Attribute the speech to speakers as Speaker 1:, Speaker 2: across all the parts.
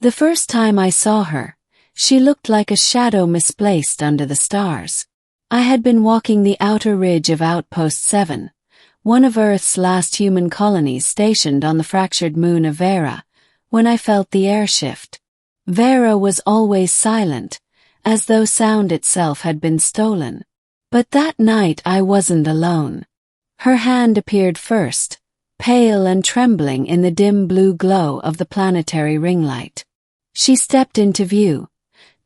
Speaker 1: The first time I saw her, she looked like a shadow misplaced under the stars. I had been walking the outer ridge of Outpost 7, one of Earth's last human colonies stationed on the fractured moon of Vera, when I felt the air shift. Vera was always silent, as though sound itself had been stolen. But that night I wasn't alone. Her hand appeared first, pale and trembling in the dim blue glow of the planetary ring light. She stepped into view,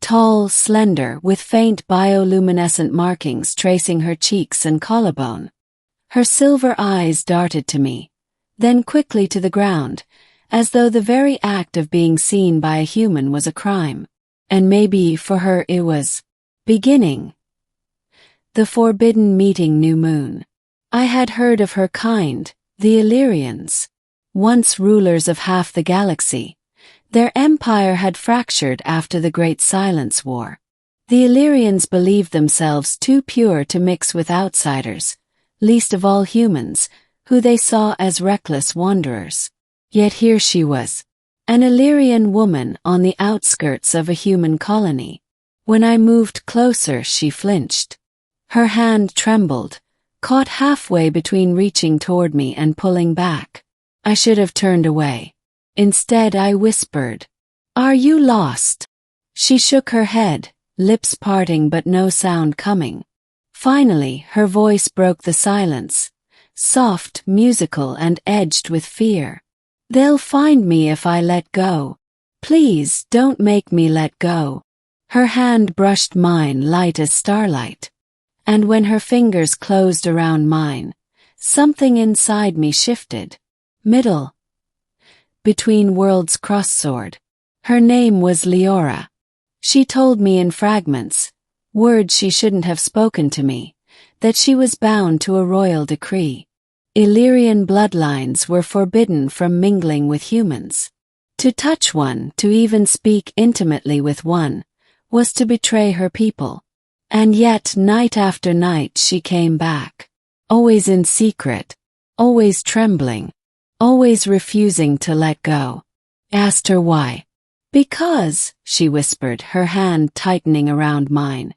Speaker 1: tall, slender, with faint bioluminescent markings tracing her cheeks and collarbone. Her silver eyes darted to me, then quickly to the ground, as though the very act of being seen by a human was a crime. And maybe for her it was beginning. The forbidden meeting new moon. I had heard of her kind, the Elyrians, once rulers of half the galaxy. Their empire had fractured after the Great Silence War. The Elyrians believed themselves too pure to mix with outsiders, least of all humans, who they saw as reckless wanderers. Yet here she was, an Elyrian woman on the outskirts of a human colony. When I moved closer, she flinched. Her hand trembled, caught halfway between reaching toward me and pulling back. I should have turned away. Instead, I whispered, "Are you lost?" She shook her head, lips parting but no sound coming. Finally, her voice broke the silence, soft, musical, and edged with fear. "They'll find me if I let go. Please, don't make me let go." Her hand brushed mine light as starlight. And when her fingers closed around mine, something inside me shifted. Middle. Between worlds cross-sword. Her name was Leora. She told me in fragments, words she shouldn't have spoken to me, that she was bound to a royal decree. Elyrian bloodlines were forbidden from mingling with humans. To touch one, to even speak intimately with one, was to betray her people. And yet, night after night she came back. Always in secret, always trembling, always refusing to let go. Asked her why. "Because," she whispered, her hand tightening around mine,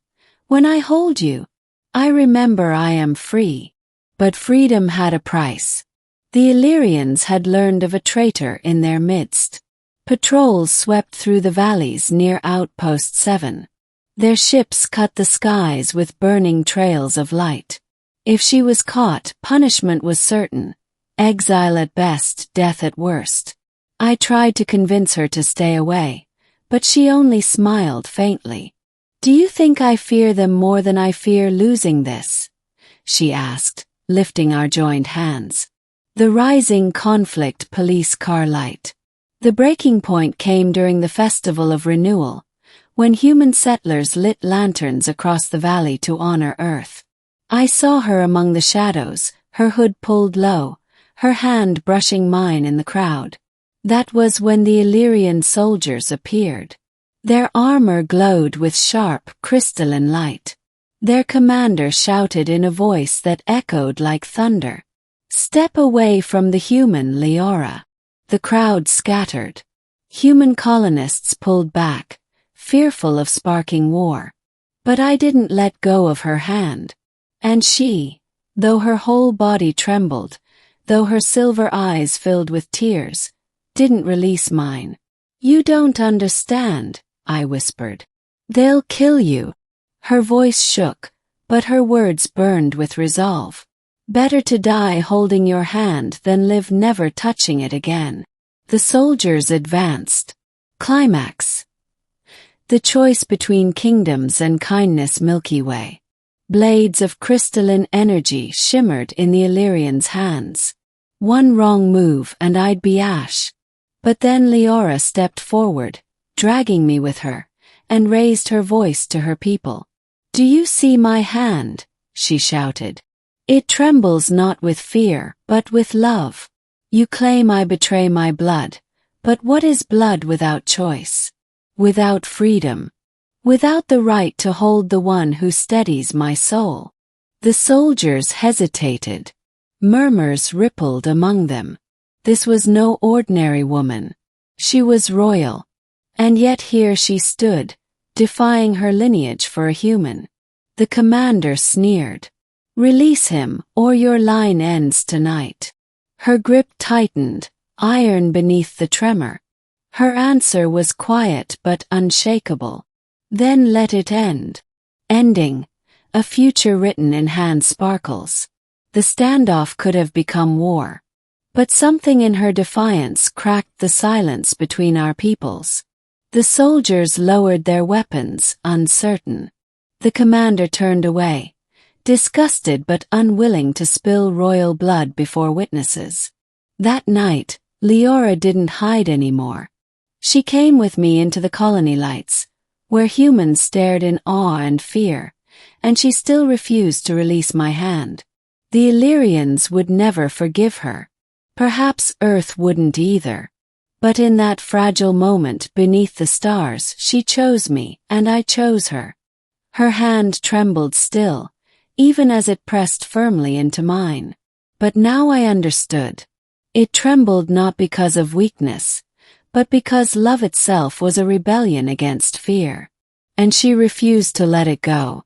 Speaker 1: "when I hold you, I remember I am free." But freedom had a price. The Elyrians had learned of a traitor in their midst. Patrols swept through the valleys near Outpost 7. Their ships cut the skies with burning trails of light. If she was caught, punishment was certain. Exile at best, death at worst. I tried to convince her to stay away, but she only smiled faintly. "Do you think I fear them more than I fear losing this?" she asked, lifting our joined hands. The rising conflict police car light. The breaking point came during the Festival of Renewal, when human settlers lit lanterns across the valley to honor Earth. I saw her among the shadows, her hood pulled low, her hand brushing mine in the crowd. That was when the Elyrian soldiers appeared. Their armor glowed with sharp, crystalline light. Their commander shouted in a voice that echoed like thunder, "Step away from the human, Leora." The crowd scattered. Human colonists pulled back, fearful of sparking war. But I didn't let go of her hand. And she, though her whole body trembled, though her silver eyes filled with tears, didn't release mine. "You don't understand," I whispered. "They'll kill you." Her voice shook, but her words burned with resolve. "Better to die holding your hand than live never touching it again." The soldiers advanced. Climax. The choice between kingdoms and kindness Milky Way. Blades of crystalline energy shimmered in the Elyrian's hands. One wrong move and I'd be ash. But then Leora stepped forward, dragging me with her, and raised her voice to her people. "Do you see my hand?" she shouted. "It trembles not with fear, but with love. You claim I betray my blood, but what is blood without choice? Without freedom? Without the right to hold the one who steadies my soul?" The soldiers hesitated. Murmurs rippled among them. This was no ordinary woman. She was royal. And yet here she stood, defying her lineage for a human. The commander sneered. "Release him, or your line ends tonight." Her grip tightened, iron beneath the tremor. Her answer was quiet but unshakable. "Then let it end." Ending, a future written in hand sparkles. The standoff could have become war. But something in her defiance cracked the silence between our peoples. The soldiers lowered their weapons, uncertain. The commander turned away, disgusted but unwilling to spill royal blood before witnesses. That night, Leora didn't hide anymore. She came with me into the colony lights, where humans stared in awe and fear, and she still refused to release my hand. The Elyrians would never forgive her. Perhaps Earth wouldn't either. But in that fragile moment beneath the stars, she chose me, and I chose her. Her hand trembled still, even as it pressed firmly into mine. But now I understood. It trembled not because of weakness, but because love itself was a rebellion against fear. And she refused to let it go.